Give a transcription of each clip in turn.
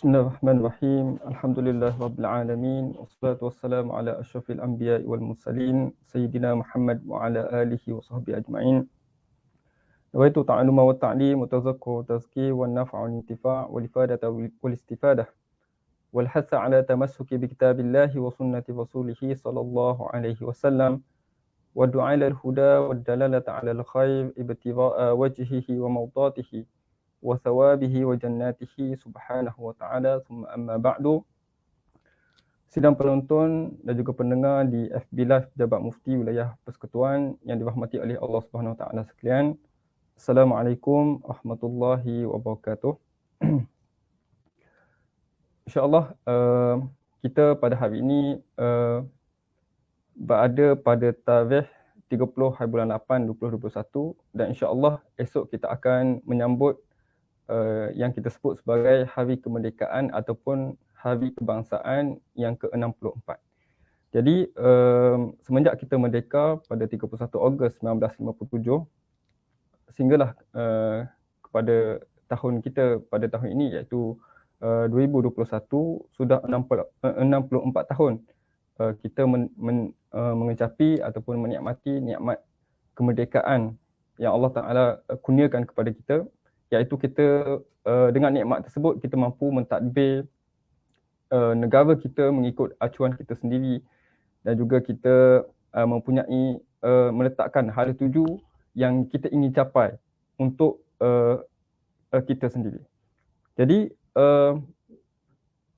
Bismillahirrahmanirrahim. Alhamdulillahirabbil alamin. Wassalatu wassalamu ala asyrafil anbiya'i wal mursalin sayyidina Muhammad wa ala alihi wa sahbihi ajma'in. Nawaitu ta'alluma wa ta'lim wa tazakkur wa tazkir wa naf'a wa intifa' wal ifadata wal istifadah wal hatha ala tamassuki bi kitabillahi wa sunnati rasulih sallallahu alaihi wasallam wa du'a ila al-huda wa dalalata ala al-khair ibtigha'a wajhihi wa mawdatihi wa thawabihi wa jannatihi subhanahu wa ta'ala, thumma amma ba'du. Sidang penonton dan juga pendengar di FB Live Pejabat Mufti Wilayah Persekutuan yang dirahmati oleh Allah Subhanahu wa ta'ala sekalian. Assalamualaikum warahmatullahi wabarakatuh. InsyaAllah kita pada hari ini berada pada tarikh 30 hari bulan 8 2021 dan insyaAllah esok kita akan menyambut yang kita sebut sebagai Hari Kemerdekaan ataupun Hari Kebangsaan yang ke-64. Jadi semenjak kita merdeka pada 31 Ogos 1957 sehinggalah kepada tahun kita pada tahun ini iaitu 2021 sudah 64 tahun kita mengecapi ataupun menikmati nikmat kemerdekaan yang Allah Ta'ala kurniakan kepada kita, iaitu kita dengan nikmat tersebut kita mampu mentadbir negara kita mengikut acuan kita sendiri dan juga kita mempunyai meletakkan hala tuju yang kita ingin capai untuk kita sendiri. Jadi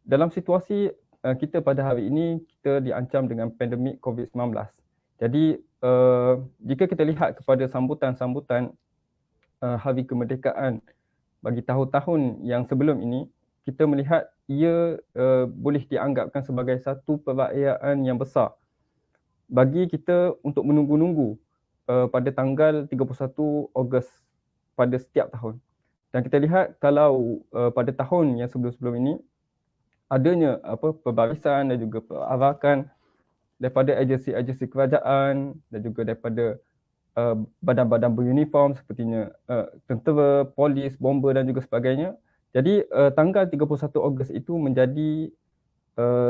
dalam situasi kita pada hari ini kita diancam dengan pandemik COVID-19. Jadi jika kita lihat kepada sambutan-sambutan Hari Kemerdekaan bagi tahun-tahun yang sebelum ini, kita melihat ia boleh dianggapkan sebagai satu perayaan yang besar bagi kita untuk menunggu-nunggu pada tanggal 31 Ogos pada setiap tahun. Dan kita lihat kalau pada tahun yang sebelum-sebelum ini adanya perbarisan dan juga perarakan daripada agensi-agensi kerajaan dan juga daripada badan-badan beruniform sepertinya tentera, polis, bomber dan juga sebagainya. Jadi tanggal 31 Ogos itu menjadi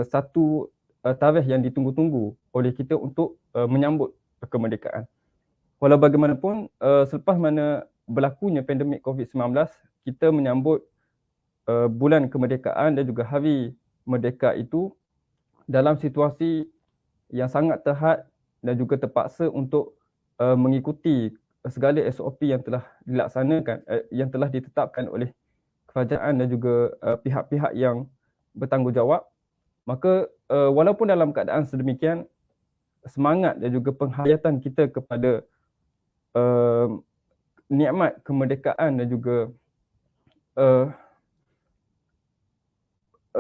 satu tarikh yang ditunggu-tunggu oleh kita untuk menyambut kemerdekaan. Walau bagaimanapun selepas mana berlakunya pandemik COVID-19, kita menyambut bulan kemerdekaan dan juga hari merdeka itu dalam situasi yang sangat terhad dan juga terpaksa untuk mengikuti segala SOP yang telah dilaksanakan, yang telah ditetapkan oleh kerajaan dan juga pihak-pihak yang bertanggungjawab. Maka walaupun dalam keadaan sedemikian, semangat dan juga penghayatan kita kepada nikmat kemerdekaan dan juga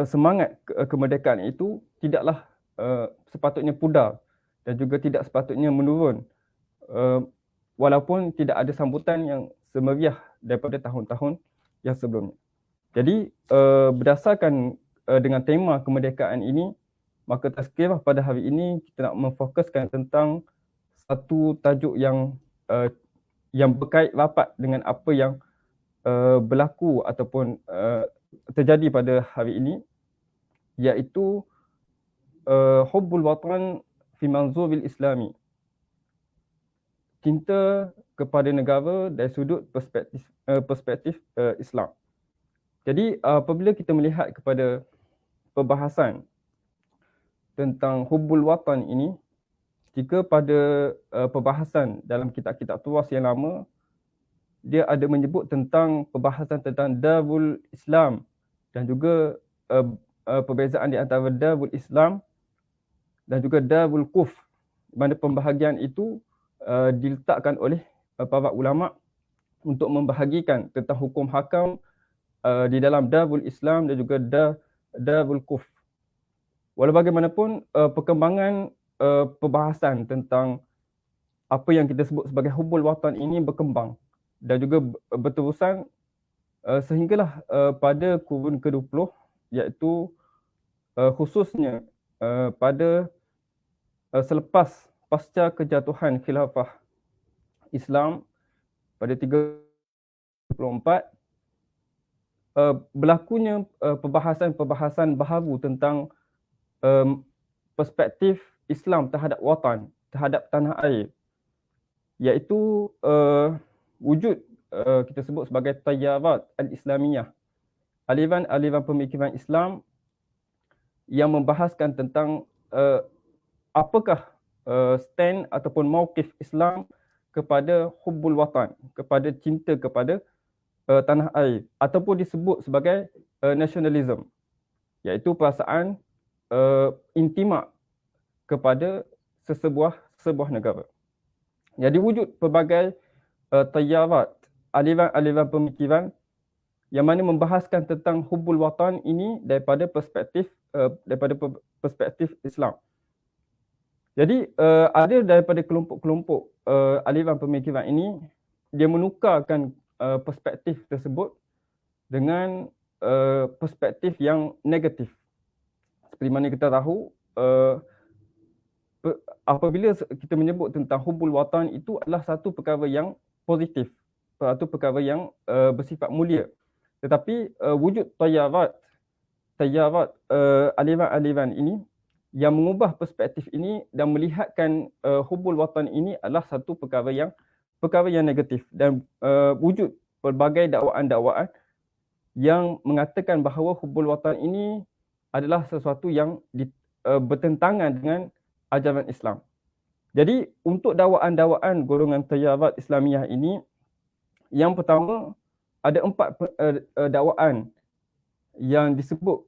semangat kemerdekaan itu tidaklah sepatutnya pudar dan juga tidak sepatutnya menurun walaupun tidak ada sambutan yang semeriah daripada tahun-tahun yang sebelumnya. Jadi berdasarkan dengan tema kemerdekaan ini, maka tazkirah pada hari ini kita nak memfokuskan tentang satu tajuk yang berkait rapat dengan apa yang berlaku ataupun terjadi pada hari ini, iaitu hubbul watan fi manzuril islami, cinta kepada negara dari sudut perspektif Islam. Jadi apabila kita melihat kepada perbahasan tentang hubbul watan ini, jika pada perbahasan dalam kitab-kitab tuas yang lama, dia ada menyebut tentang perbahasan tentang Darul Islam dan juga perbezaan di antara Darul Islam dan juga Darul Kufr, di mana pembahagian itu diletakkan oleh para ulama untuk membahagikan tentang hukum hakam di dalam Darul Islam dan juga Darul Kufr. Walau bagaimanapun perkembangan perbahasan tentang apa yang kita sebut sebagai hubbul watan ini berkembang dan juga berterusan sehinggalah pada kurun ke-20, iaitu khususnya pada selepas pasca kejatuhan khilafah Islam pada 34, berlakunya perbahasan-perbahasan baharu tentang perspektif Islam terhadap watan, terhadap tanah air, iaitu wujud kita sebut sebagai tayarat al-Islamiyah, aliran-aliran pemikiran Islam yang membahaskan tentang apakah stand ataupun mauqif Islam kepada hubbul watan, kepada cinta kepada tanah air, ataupun disebut sebagai nationalism, iaitu perasaan intimak kepada sebuah negara. Jadi wujud pelbagai tayarat, aliran-aliran pemikiran yang mana membahaskan tentang hubbul watan ini daripada perspektif Islam. Jadi ada daripada kelompok-kelompok aliran pemikiran ini, dia menukarkan perspektif tersebut dengan perspektif yang negatif. Seperti mana kita tahu, apabila kita menyebut tentang hubbul watan, itu adalah satu perkara yang positif, satu perkara yang bersifat mulia. Tetapi wujud tayarat aliran-aliran ini yang mengubah perspektif ini dan melihatkan hubbul watan ini adalah satu perkara yang negatif, dan wujud pelbagai dakwaan-dakwaan yang mengatakan bahawa hubbul watan ini adalah sesuatu yang bertentangan dengan ajaran Islam. Jadi untuk dakwaan-dakwaan golongan tayarat Islamiyah ini, yang pertama ada 4 dakwaan yang disebut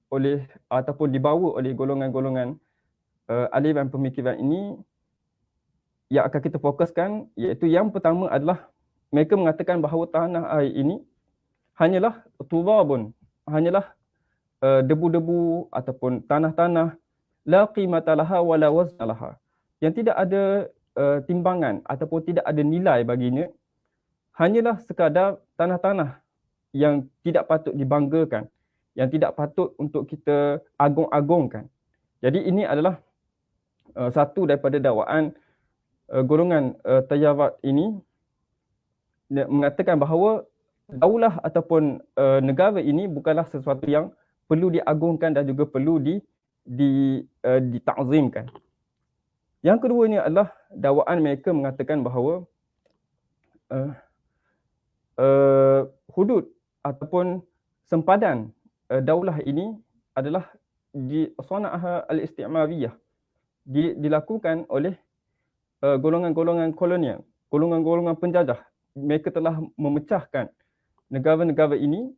oleh ataupun dibawa oleh golongan-golongan aliran pemikiran ini yang akan kita fokuskan, iaitu yang pertama adalah mereka mengatakan bahawa tanah air ini hanyalah turabun, hanyalah debu-debu ataupun tanah-tanah, la qimata laha wa la wazna laha, yang tidak ada timbangan ataupun tidak ada nilai baginya, hanyalah sekadar tanah-tanah yang tidak patut dibanggakan, yang tidak patut untuk kita agung-agungkan. Jadi ini adalah satu daripada dakwaan golongan tayarat ini, mengatakan bahawa daulah ataupun negara ini bukanlah sesuatu yang perlu diagungkan dan juga perlu ditakzimkan. Yang keduanya adalah dakwaan mereka mengatakan bahawa hudud ataupun sempadan daulah ini adalah di sana'ah al-isti'mariyah, dilakukan oleh golongan-golongan kolonial, golongan-golongan penjajah. Mereka telah memecahkan negara-negara ini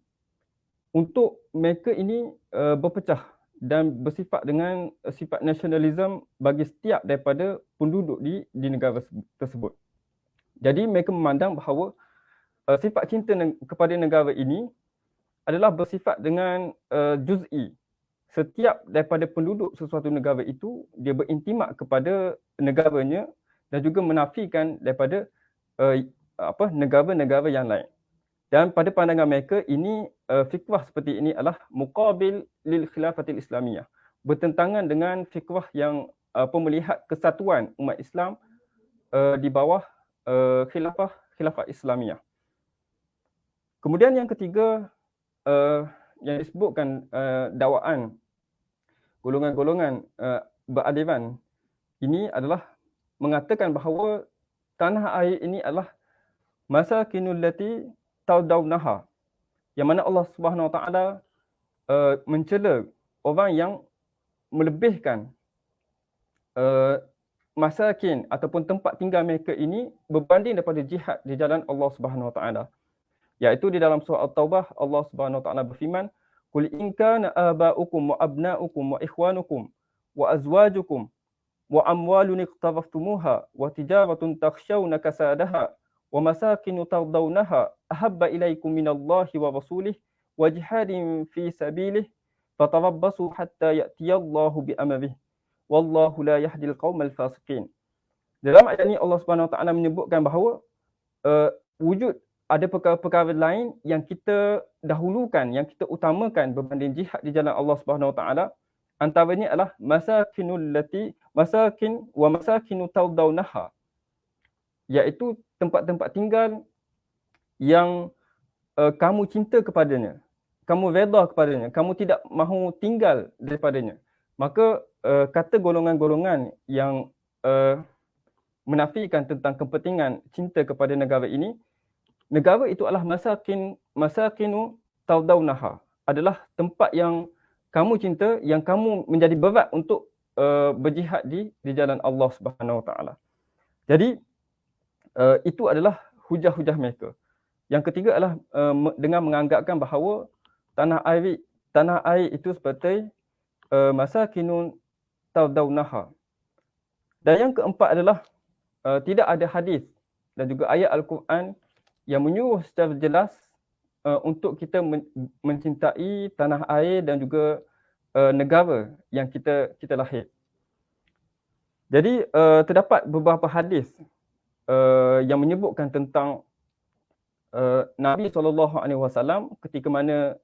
untuk mereka ini berpecah dan bersifat dengan sifat nasionalisme bagi setiap daripada penduduk di negara tersebut. Jadi mereka memandang bahawa sifat cinta kepada negara ini adalah bersifat dengan juz'i. Setiap daripada penduduk sesuatu negara itu, dia berintimak kepada negaranya dan juga menafikan daripada negara-negara yang lain. Dan pada pandangan mereka ini, fikrah seperti ini adalah muqabil lil khilafatil islamiyah, bertentangan dengan fikrah yang melihat kesatuan umat Islam di bawah khilafah islamiyah. Kemudian yang ketiga, yang disebutkan dakwaan golongan-golongan beraliran ini adalah mengatakan bahawa tanah air ini adalah masakinul lati tardawnaha, yang mana Allah Subhanahu Wa Taala mencela orang yang melebihkan masakin ataupun tempat tinggal mereka ini berbanding daripada jihad di jalan Allah Subhanahu Wa Taala. Iaitu di dalam surah At-Taubah, Allah Subhanahu Wa Taala berfirman, "Qul in kana aba'ukum wa abna'ukum wa ikhwanukum wa azwajukum wa amwalun iqtaraftumuha wa tijaratun takhshawna kasadaha wa masakinu tardawnaha ahabba ilaikum minallahi wa rasulih wa jihadin fi sabilih fatarabbasu hatta ya'tiyallahu bi amrih wallahu la yahdil qaumal fasiqin." Dalam ayat ini Allah Subhanahu Wa Taala menyebutkan bahawa wujud ada perkara-perkara lain yang kita dahulukan, yang kita utamakan berbanding jihad di jalan Allah Subhanahu Wa Taala. Antaranya adalah masakin wa masakinu tardawnaha, iaitu tempat-tempat tinggal yang kamu cinta kepadanya, kamu redha kepadanya, kamu tidak mahu tinggal daripadanya, maka kata golongan-golongan yang menafikan tentang kepentingan cinta kepada negara ini, negara itu adalah masakinu tardawnaha, adalah tempat yang kamu cinta, yang kamu menjadi berat untuk berjihad di jalan Allah Subhanahu Wa Taala. Jadi itu adalah hujah-hujah mereka. Yang ketiga adalah dengan menganggapkan bahawa tanah air itu seperti masakinu tardawnaha. Dan yang keempat adalah tidak ada hadis dan juga ayat Al-Quran yang menyuruh secara jelas untuk kita mencintai tanah air dan juga negara yang kita lahir. Jadi terdapat beberapa hadis yang menyebutkan tentang Nabi SAW ketika mana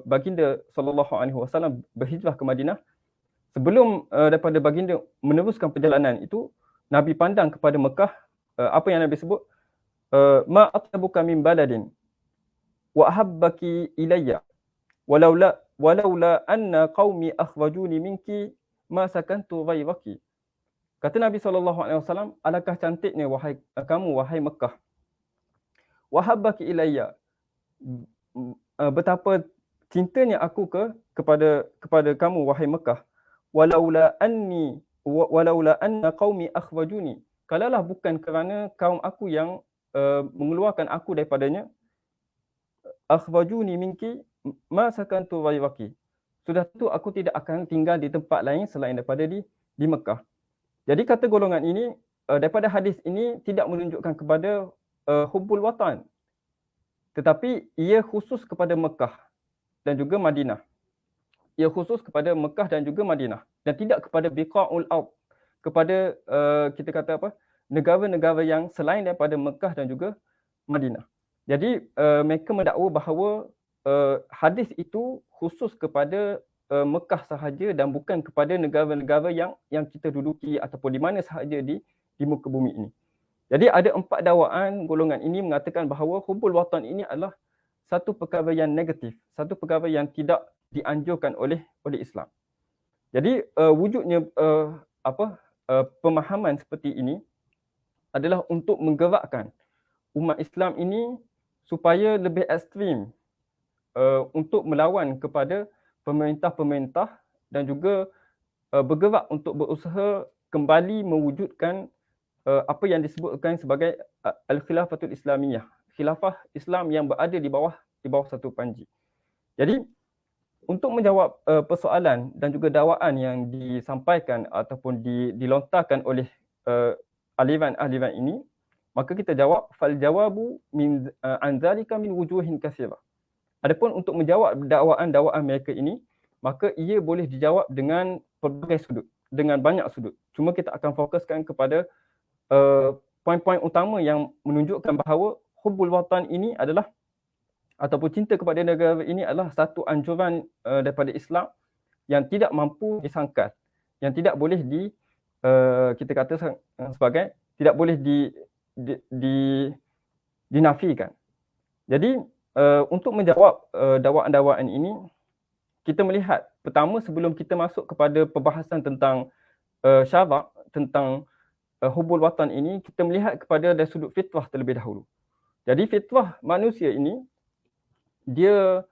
baginda SAW berhijrah ke Madinah. Sebelum daripada baginda meneruskan perjalanan itu, Nabi pandang kepada Mekah, apa yang Nabi sebut, ma atlabuka min baladin wa ahabbaki ilayya walaula anna qaumi akhrajuni minki ma sakantu ghayraki. Kata Nabi SAW, alangkah cantiknya wahai Mekah, wa ahabbaki ilayya, betapa cintanya aku kepada kamu wahai Mekah, walaula anna qaumi akhrajuni, kalaulah bukan kerana kaum aku yang mengeluarkan aku daripadanya, akhrajuni minki ma sakantu ghayraki, sudah tentu aku tidak akan tinggal di tempat lain selain daripada di Mekah. Jadi kata golongan ini daripada hadis ini tidak menunjukkan kepada hubbul watan, tetapi ia khusus kepada Mekah dan juga Madinah. Ia khusus kepada Mekah dan juga Madinah, dan tidak kepada biqa'ul ard, kepada kita kata apa, negara-negara yang selain daripada Mekah dan juga Madinah. Jadi mereka mendakwa bahawa hadis itu khusus kepada Mekah sahaja dan bukan kepada negara-negara yang kita duduki ataupun di mana sahaja di muka bumi ini. Jadi ada 4 dakwaan golongan ini mengatakan bahawa hubbul watan ini adalah satu perkara yang negatif, satu perkara yang tidak dianjurkan oleh Islam. Jadi wujudnya pemahaman seperti ini adalah untuk menggerakkan umat Islam ini supaya lebih ekstrim untuk melawan kepada pemerintah-pemerintah dan juga bergerak untuk berusaha kembali mewujudkan apa yang disebutkan sebagai Al-Khilafatul Islamiyah, khilafah Islam yang berada di bawah satu panji. Jadi untuk menjawab persoalan dan juga dakwaan yang disampaikan ataupun dilontarkan oleh aliran-aliran ini, maka kita jawab fal jawabu min anzalika min wujuhin katsira. Adapun untuk menjawab dakwaan-dakwaan mereka ini, maka ia boleh dijawab dengan pelbagai sudut, dengan banyak sudut. Cuma kita akan fokuskan kepada poin-poin utama yang menunjukkan bahawa hubbul watan ini adalah ataupun cinta kepada negara ini adalah satu anjuran daripada Islam yang tidak mampu disangkal, yang tidak boleh kita kata sebagai tidak boleh dinafikan. Jadi untuk menjawab dakwaan-dakwaan ini, kita melihat pertama sebelum kita masuk kepada perbahasan tentang syarak tentang hubbul watan ini, kita melihat kepada dari sudut fitrah terlebih dahulu. Jadi fitrah manusia ini dia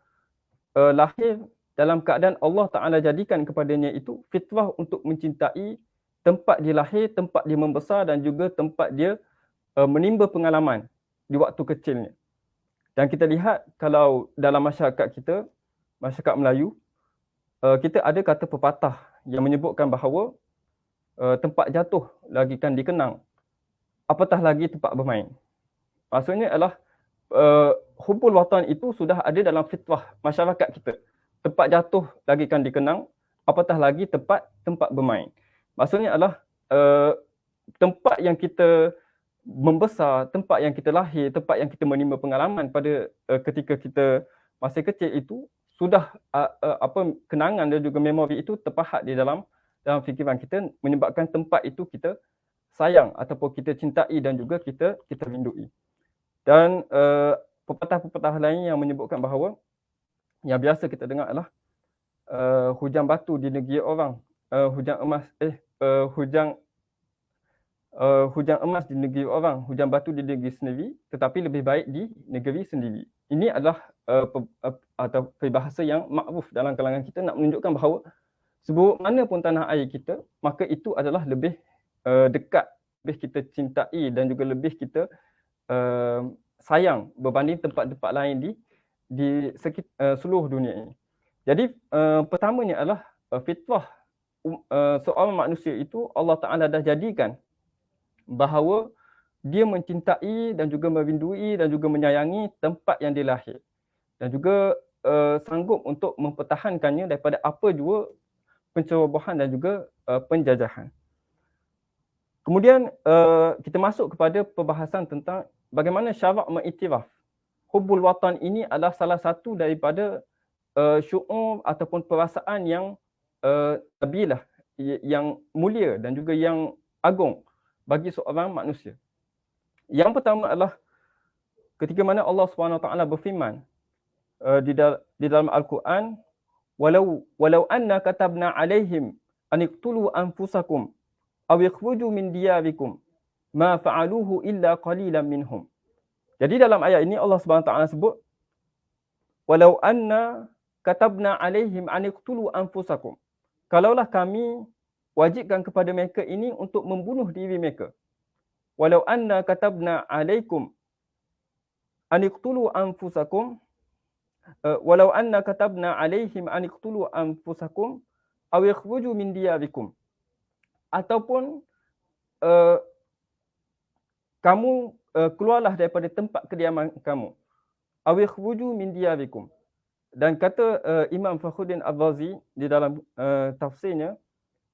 lahir dalam keadaan Allah Ta'ala jadikan kepadanya itu fitrah untuk mencintai tempat dia lahir, tempat dia membesar dan juga tempat dia menimba pengalaman di waktu kecilnya. Dan kita lihat kalau dalam masyarakat kita, masyarakat Melayu, kita ada kata pepatah yang menyebutkan bahawa tempat jatuh lagi kan dikenang, apatah lagi tempat bermain. Maksudnya adalah hubbul watan itu sudah ada dalam fitrah masyarakat kita. Tempat jatuh lagi kan dikenang, apatah lagi tempat bermain. Maksudnya adalah tempat yang kita membesar, tempat yang kita lahir, tempat yang kita menimba pengalaman pada ketika kita masih kecil itu sudah kenangan dan juga memori itu terpahat di dalam fikiran kita, menyebabkan tempat itu kita sayang ataupun kita cintai dan juga kita rindui. Dan pepatah-pepatah lain yang menyebutkan bahawa yang biasa kita dengar adalah hujan batu di negeri orang, hujan emas hujan emas di negeri orang, hujan batu di negeri sendiri, tetapi lebih baik di negeri sendiri. Ini adalah atau peribahasa yang makruf dalam kalangan kita, nak menunjukkan bahawa seburuk mana pun tanah air kita, maka itu adalah lebih dekat, lebih kita cintai dan juga lebih kita sayang berbanding tempat-tempat lain di seluruh dunia ini. Jadi pertamanya adalah fitrah seorang manusia itu Allah Ta'ala dah jadikan bahawa dia mencintai dan juga merindui dan juga menyayangi tempat yang dia lahir, dan juga sanggup untuk mempertahankannya daripada apa jua pencerobohan dan juga penjajahan. Kemudian kita masuk kepada perbahasan tentang bagaimana syarak mengiktiraf. Hubbul watan ini adalah salah satu daripada syu'ur ataupun perasaan yang nabilah, yang mulia dan juga yang agung bagi seorang manusia. Yang pertama adalah ketika mana Allah SWT berfirman di dalam Al-Quran, walau anna katabna alaihim an iqtulu anfusakum aw ikhruju min diyarikum ma fa'aluhu illa qalilan minhum. Jadi dalam ayat ini Allah SWT sebut walau anna katabna alaihim an iqtulu anfusakum. Kalaulah kami wajibkan kepada mereka ini untuk membunuh diri mereka. Walau anna katabna alaikum an iqtulu anfusakum walau anna katabna alaihim an iqtulu anfusakum aw yakhruju min diyarikum. Ataupun kamu keluarlah daripada tempat kediaman kamu. Aw yakhruju min diyarikum. Dan kata Imam Fakhruddin Ar-Razi di dalam tafsirnya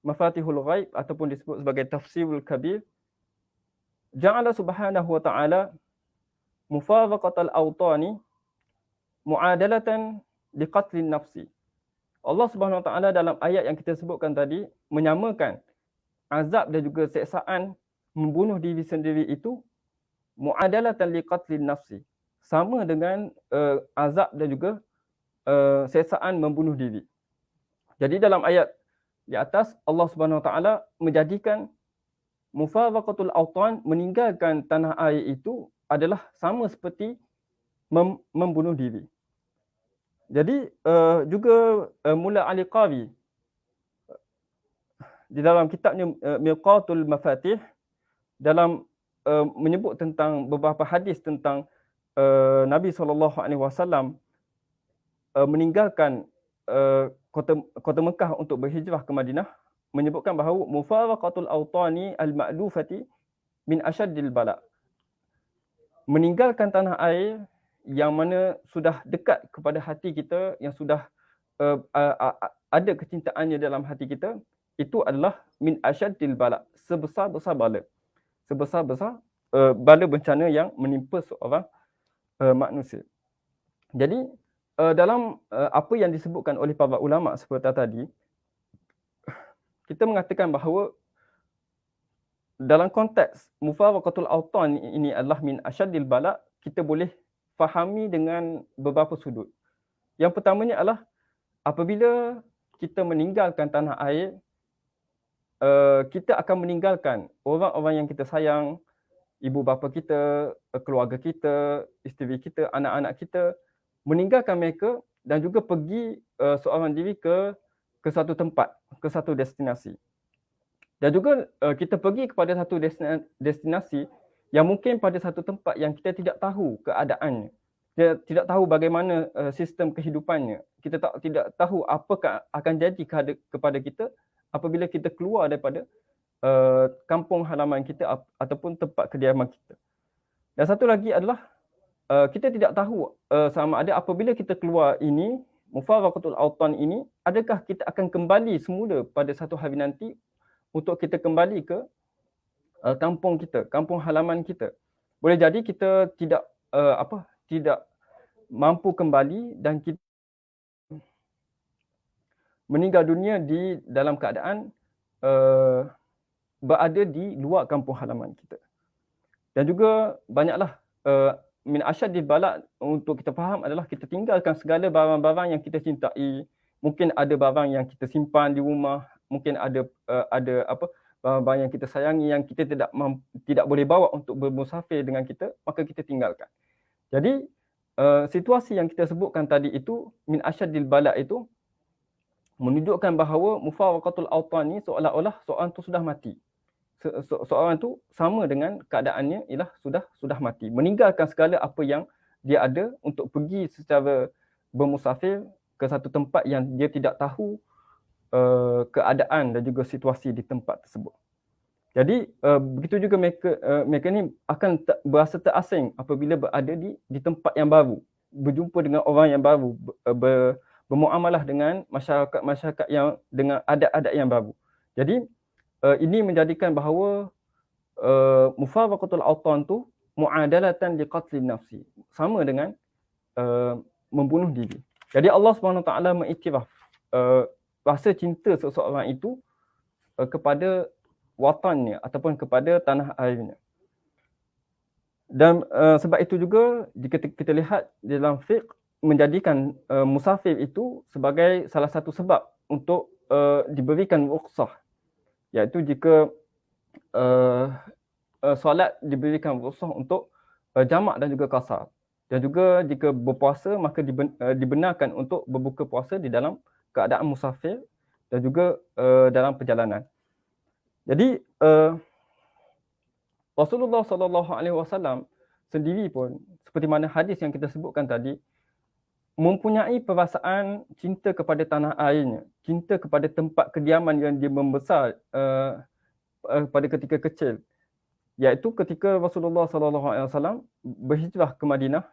Mafatihul Ghaib ataupun disebut sebagai Tafsirul Kabir, ja'ala subhanahu wa ta'ala mufaraqatal awtani mu'adalatan liqatlin nafsi. Allah Subhanahu wa ta'ala dalam ayat yang kita sebutkan tadi menyamakan azab dan juga seksaan membunuh diri sendiri itu mu'adalatan liqatlin nafsi, sama dengan azab dan juga seksaan membunuh diri. Jadi dalam ayat di atas Allah Subhanahu wa ta'ala menjadikan mufaraqatul awtan, meninggalkan tanah air itu adalah sama seperti membunuh diri. Jadi juga Mula Ali Qari di dalam kitabnya Mirqatul Mafatih dalam menyebut tentang beberapa hadis tentang Nabi SAW meninggalkan kota Mekah untuk berhijrah ke Madinah, menyebutkan bahawa mufaraqatul awtani al-ma'lufati min asyaddil bala. Meninggalkan tanah air yang mana sudah dekat kepada hati kita, yang sudah ada kecintaannya dalam hati kita, itu adalah min asyaddil bala, sebesar-besar bala. Sebesar-besar bala bencana yang menimpa seorang manusia. Jadi dalam apa yang disebutkan oleh para ulama seperti tadi, kita mengatakan bahawa dalam konteks mufaraqatul awtan ini adalah min asyaddil bala, kita boleh fahami dengan beberapa sudut. Yang pertamanya adalah apabila kita meninggalkan tanah air, kita akan meninggalkan orang-orang yang kita sayang, ibu bapa kita, keluarga kita, isteri kita, anak-anak kita, meninggalkan mereka dan juga pergi seorang diri ke satu tempat, ke satu destinasi. Dan juga kita pergi kepada satu destinasi yang mungkin pada satu tempat yang kita tidak tahu keadaannya. Kita tidak tahu bagaimana sistem kehidupannya. Kita tidak tahu apakah akan jadi kepada kita apabila kita keluar daripada kampung halaman kita ataupun tempat kediaman kita. Dan satu lagi adalah kita tidak tahu sama ada apabila kita keluar ini, mufaraqatul awtan ini, adakah kita akan kembali semula pada satu hari nanti untuk kita kembali ke kampung kita, kampung halaman kita. Boleh jadi kita tidak mampu kembali dan kita meninggal dunia di dalam keadaan berada di luar kampung halaman kita. Dan juga banyaklah min asyadil bala untuk kita faham adalah kita tinggalkan segala barang-barang yang kita cintai. Mungkin ada barang yang kita simpan di rumah, mungkin ada barang-barang yang kita sayangi yang kita tidak boleh bawa untuk bermusafir dengan kita, maka kita tinggalkan. Jadi situasi yang kita sebutkan tadi itu min asyadil bala itu menunjukkan bahawa mufaraqatul awtan ni seolah-olah seorang tu sudah mati. Seorang tu sama dengan keadaannya ialah sudah mati, meninggalkan segala apa yang dia ada untuk pergi secara bermusafir ke satu tempat yang dia tidak tahu keadaan dan juga situasi di tempat tersebut. Jadi begitu juga mereka ni akan berasa terasing apabila berada di tempat yang baru, berjumpa dengan orang yang baru, bermuamalah dengan masyarakat yang dengan adat-adat yang baru. Jadi ini menjadikan bahawa mufaraqatul awtan tu muadalatan liqatlin nafsi, sama dengan membunuh diri. Jadi Allah SWT mengiktiraf rasa cinta seseorang itu kepada watannya ataupun kepada tanah airnya. Dan sebab itu juga jika kita lihat dalam fiqh, menjadikan musafir itu sebagai salah satu sebab untuk diberikan rukhsah, iaitu jika solat diberikan rukhsah untuk jamak dan juga qasar. Dan juga jika berpuasa maka dibenarkan untuk berbuka puasa di dalam keadaan musafir dan juga dalam perjalanan. Jadi Rasulullah SAW sendiri pun seperti mana hadis yang kita sebutkan tadi mempunyai perasaan cinta kepada tanah airnya, cinta kepada tempat kediaman yang dia membesar pada ketika kecil, iaitu ketika Rasulullah SAW berhijrah ke Madinah.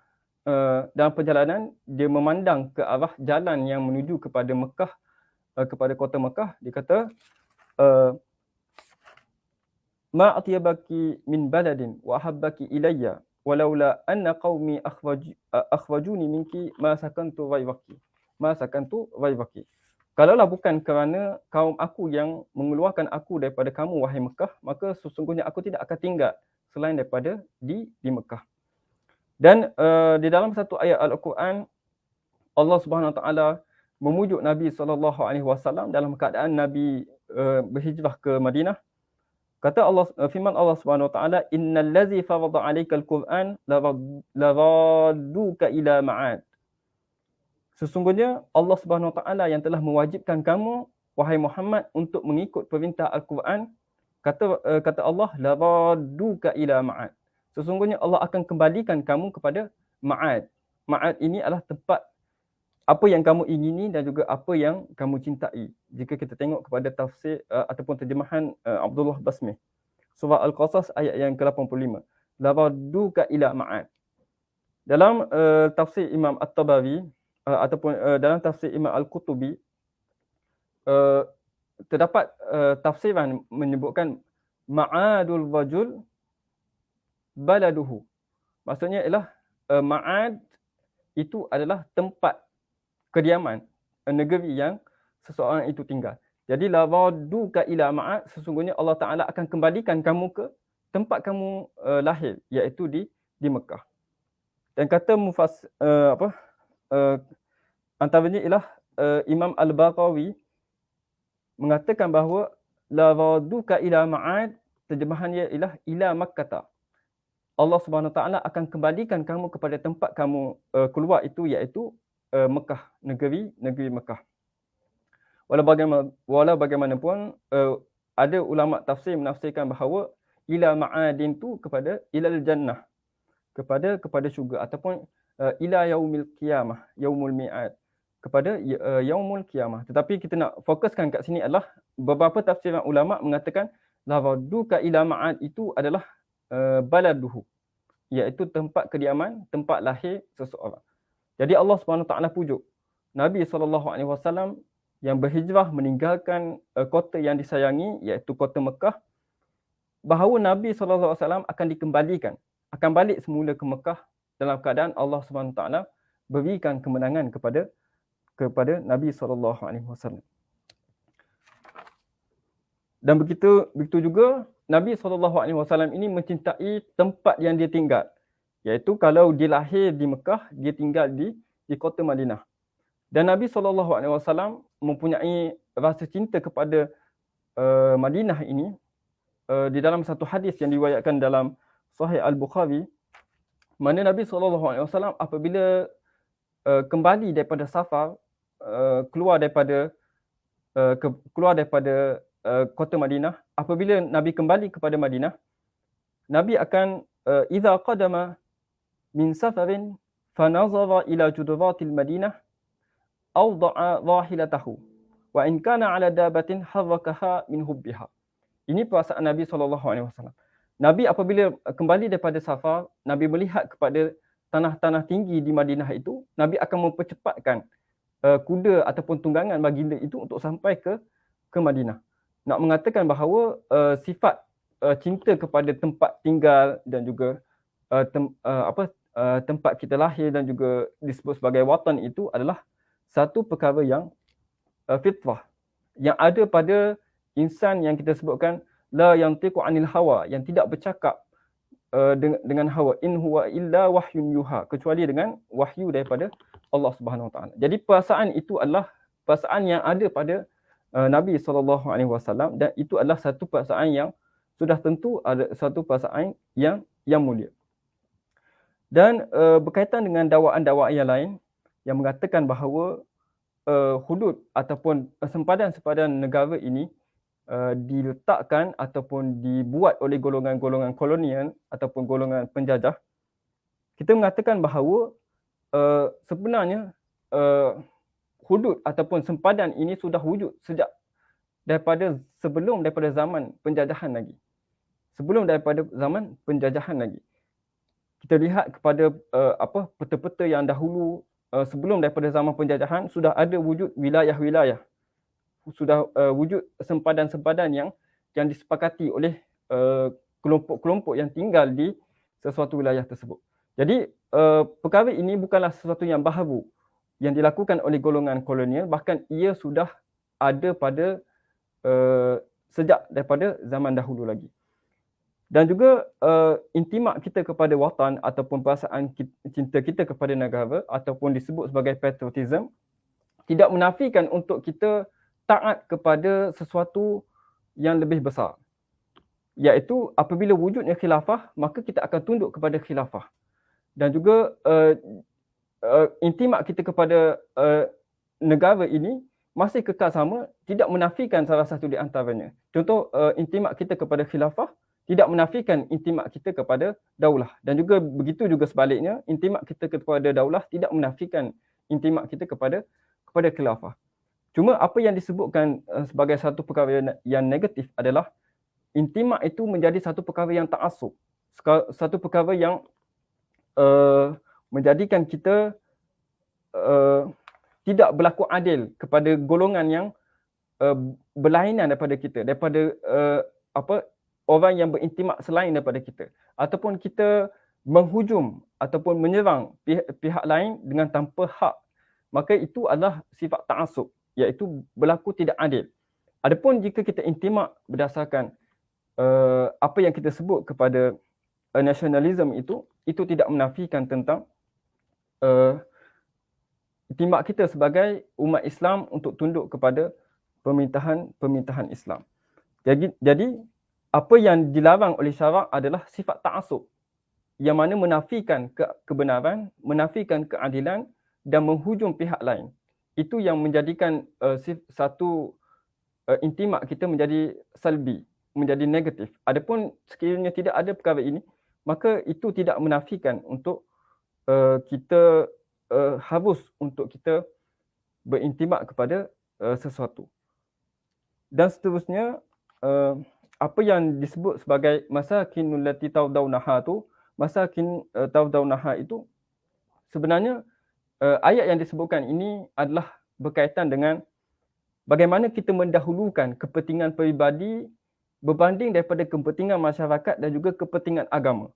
Dalam perjalanan dia memandang ke arah jalan yang menuju kepada Mekah, kepada kota Mekah. Dia kata ma atyabaki min baladin wa ahabbaki ilayya walaula anna qaumi akhrajuni minki ma sakantu ghayraki. Kalaulah bukan kerana kaum aku yang mengeluarkan aku daripada kamu wahai Mekah, maka sesungguhnya aku tidak akan tinggal selain daripada di Mekah. Dan di dalam satu ayat Al-Quran, Allah Subhanahu Wa Taala memujuk Nabi SAW dalam keadaan Nabi berhijrah ke Madinah. Kata Allah, firman Allah Subhanahu Wa Taala, innal ladzi farada 'alaikal Qur'an laradduka ila ma'ad. Sesungguhnya Allah Subhanahu Wa Taala yang telah mewajibkan kamu wahai Muhammad untuk mengikut perintah Al-Quran, kata Allah, laradduka ila ma'ad. Sesungguhnya Allah akan kembalikan kamu kepada ma'ad. Ma'ad ini adalah tempat apa yang kamu ingini dan juga apa yang kamu cintai. Jika kita tengok kepada tafsir ataupun terjemahan Abdullah Basmih, surah Al-Qasas ayat yang ke-85, laradduka ila ma'ad. Dalam tafsir Imam At-Tabari ataupun dalam tafsir Imam Al-Qutubi, terdapat tafsiran menyebutkan ma'adul rajul baladuhu. Maksudnya ialah ma'ad itu adalah tempat kediaman, negeri yang seseorang itu tinggal. Jadi laradduka ila ma'ad, sesungguhnya Allah Taala akan kembalikan kamu ke tempat kamu lahir, iaitu di Mekah. Dan kata antaranya ialah Imam Al-Baghawi mengatakan bahawa laradduka ila ma'ad, terjemahannya ialah ila Makkah. Allah Subhanahu Wa Taala akan kembalikan kamu kepada tempat kamu keluar itu, iaitu Mekah, negeri Mekah. Walau bagaimanapun ada ulama tafsir menafsirkan bahawa ila ma'adin tu kepada ilal jannah, kepada syurga, ataupun ila yaumil qiyamah, yaumul mi'ad, kepada yaumul qiyamah. Tetapi kita nak fokuskan kat sini adalah beberapa tafsiran ulama mengatakan laradduka ila ma'ad itu adalah baladuhu, iaitu tempat kediaman, tempat lahir seseorang. Jadi Allah SWT pujuk Nabi SAW yang berhijrah meninggalkan kota yang disayangi, iaitu kota Mekah, bahawa Nabi SAW akan dikembalikan, akan balik semula ke Mekah dalam keadaan Allah SWT berikan kemenangan kepada Nabi SAW. Dan begitu juga Nabi SAW ini mencintai tempat yang dia tinggal. Iaitu kalau dia lahir di Mekah, dia tinggal di kota Madinah. Dan Nabi SAW mempunyai rasa cinta kepada Madinah ini di dalam satu hadis yang diriwayatkan dalam Sahih Al-Bukhari, mana Nabi SAW apabila kembali daripada safar, keluar daripada kota Madinah, apabila Nabi kembali kepada Madinah, Nabi akan idza qadama min safarin fanazara ila juduratil Madinah awda'a rahilatahu wa in kana ala dabatin harrakaha min hubbiha. Ini perasaan Nabi SAW. Nabi apabila kembali daripada safar, Nabi melihat kepada tanah-tanah tinggi di Madinah itu, Nabi akan mempercepatkan kuda ataupun tunggangan baginda itu untuk sampai ke Madinah. Nak mengatakan bahawa sifat cinta kepada tempat tinggal dan juga tempat kita lahir dan juga disebut sebagai watan itu adalah satu perkara yang fitrah, yang ada pada insan yang kita sebutkan la yantiqu anil hawa, yang tidak bercakap dengan hawa, in huwa illa wahyun yuha, kecuali dengan wahyu daripada Allah Subhanahu Wa Taala. Jadi perasaan itu adalah perasaan yang ada pada Nabi SAW, dan itu adalah satu perasaan yang sudah tentu ada satu perasaan yang mulia. Dan berkaitan dengan dakwaan-dakwaan yang lain yang mengatakan bahawa hudud ataupun sempadan-sempadan negara ini diletakkan ataupun dibuat oleh golongan-golongan kolonial ataupun golongan penjajah, kita mengatakan bahawa sebenarnya hudud ataupun sempadan ini sudah wujud sejak sebelum daripada zaman penjajahan lagi. Sebelum daripada zaman penjajahan lagi. Kita lihat kepada peta-peta yang dahulu sebelum daripada zaman penjajahan, sudah ada wujud wilayah-wilayah. Sudah wujud sempadan-sempadan yang disepakati oleh kelompok-kelompok yang tinggal di sesuatu wilayah tersebut. Jadi perkara ini bukanlah sesuatu yang baharu yang dilakukan oleh golongan kolonial, bahkan ia sudah ada pada sejak daripada zaman dahulu lagi. Dan juga intimak kita kepada watan ataupun perasaan cinta kita kepada negara ataupun disebut sebagai patriotism tidak menafikan untuk kita taat kepada sesuatu yang lebih besar. Iaitu apabila wujudnya khilafah, maka kita akan tunduk kepada khilafah. Dan juga intimak kita kepada negara ini masih kekal sama, tidak menafikan salah satu di antaranya. Contoh, intimak kita kepada khilafah tidak menafikan intimak kita kepada daulah. Dan juga begitu juga sebaliknya, intimak kita kepada daulah tidak menafikan intimak kita kepada khilafah. Cuma apa yang disebutkan sebagai satu perkara yang negatif adalah intimak itu menjadi satu perkara yang ta'assub. Satu perkara yang menjadikan kita tidak berlaku adil kepada golongan yang berlainan daripada kita, daripada orang yang berintimak selain daripada kita, ataupun kita menghujum ataupun menyerang pihak lain dengan tanpa hak, maka itu adalah sifat ta'assub, iaitu berlaku tidak adil. Adapun jika kita intimak berdasarkan apa yang kita sebut kepada nasionalisme itu tidak menafikan tentang intimak kita sebagai umat Islam untuk tunduk kepada pemerintahan Islam. Jadi apa yang dilarang oleh syarak adalah sifat ta'assub yang mana menafikan kebenaran, menafikan keadilan dan menghujum pihak lain. Itu yang menjadikan satu intimak kita menjadi salbi, menjadi negatif. Adapun sekiranya tidak ada perkara ini, maka itu tidak menafikan untuk kita harus untuk kita berintimak kepada sesuatu. Dan seterusnya, apa yang disebut sebagai masakinul lati tawdawnaha tu, masakin tawdawnaha itu sebenarnya ayat yang disebutkan ini adalah berkaitan dengan bagaimana kita mendahulukan kepentingan peribadi berbanding daripada kepentingan masyarakat dan juga kepentingan agama.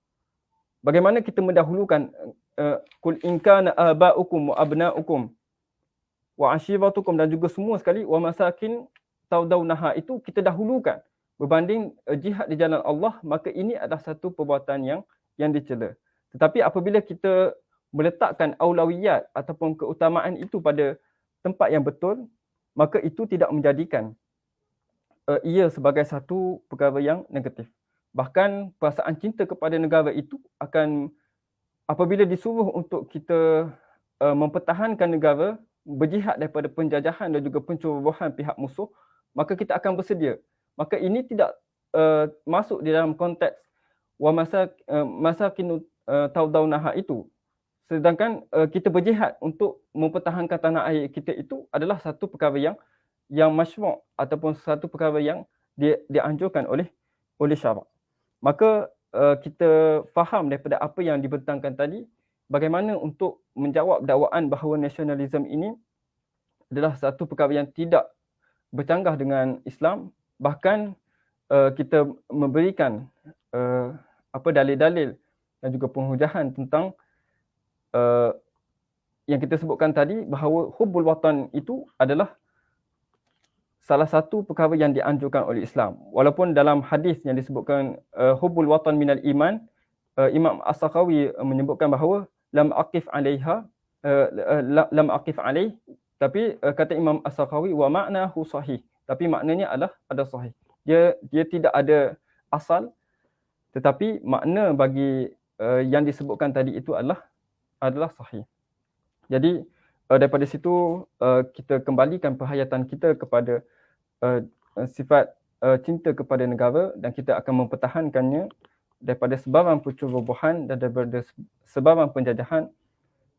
Bagaimana kita mendahulukan kul in kana aba'ukum wa abna'ukum wa ashiratukum dan juga semua sekali wa masakin tawdawnaha itu kita dahulukan berbanding jihad di jalan Allah, maka ini adalah satu perbuatan yang dicela. Tetapi apabila kita meletakkan aulawiyat ataupun keutamaan itu pada tempat yang betul, maka itu tidak menjadikan ia sebagai satu perkara yang negatif. Bahkan perasaan cinta kepada negara itu akan, apabila disuruh untuk kita mempertahankan negara, berjihad daripada penjajahan dan juga pencerobohan pihak musuh, maka kita akan bersedia. Maka ini tidak masuk di dalam konteks wa masakinu tawdawnaha itu. Sedangkan kita berjihad untuk mempertahankan tanah air kita itu adalah satu perkara yang masyru' ataupun satu perkara yang dianjurkan oleh syarak. Maka kita faham daripada apa yang dibentangkan tadi, bagaimana untuk menjawab dakwaan bahawa nasionalisme ini adalah satu perkara yang tidak bercanggah dengan Islam. Bahkan kita memberikan dalil-dalil dan juga penghujjahan tentang yang kita sebutkan tadi, bahawa hubbul watan itu adalah salah satu perkara yang dianjurkan oleh Islam. Walaupun dalam hadis yang disebutkan hubbul watan minal iman, Imam As-Sakhawi menyebutkan bahawa lam aqif alaiha, lam aqif alaih, tapi kata Imam As-Sakhawi wa ma'nahu sahih, tapi maknanya ada sahih. Dia tidak ada asal, tetapi makna bagi yang disebutkan tadi itu adalah sahih. Jadi daripada situ kita kembalikan perhayatan kita kepada sifat cinta kepada negara, dan kita akan mempertahankannya daripada sebarang pencerobohan dan daripada sebarang penjajahan.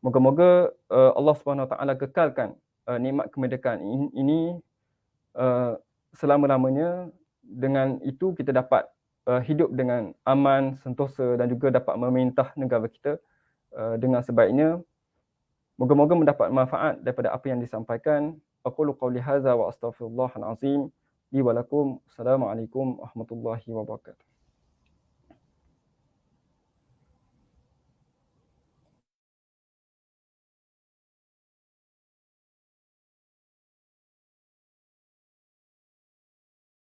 Moga-moga Allah SWT kekalkan nikmat kemerdekaan ini selama-lamanya. Dengan itu kita dapat hidup dengan aman, sentosa dan juga dapat memerintah negara kita dengan sebaiknya. Moga-moga mendapat manfaat daripada apa yang disampaikan. Aqulu qawli hadza wa astaghfirullahal azim li wa lakum. Assalamualaikum warahmatullahi wabarakatuh.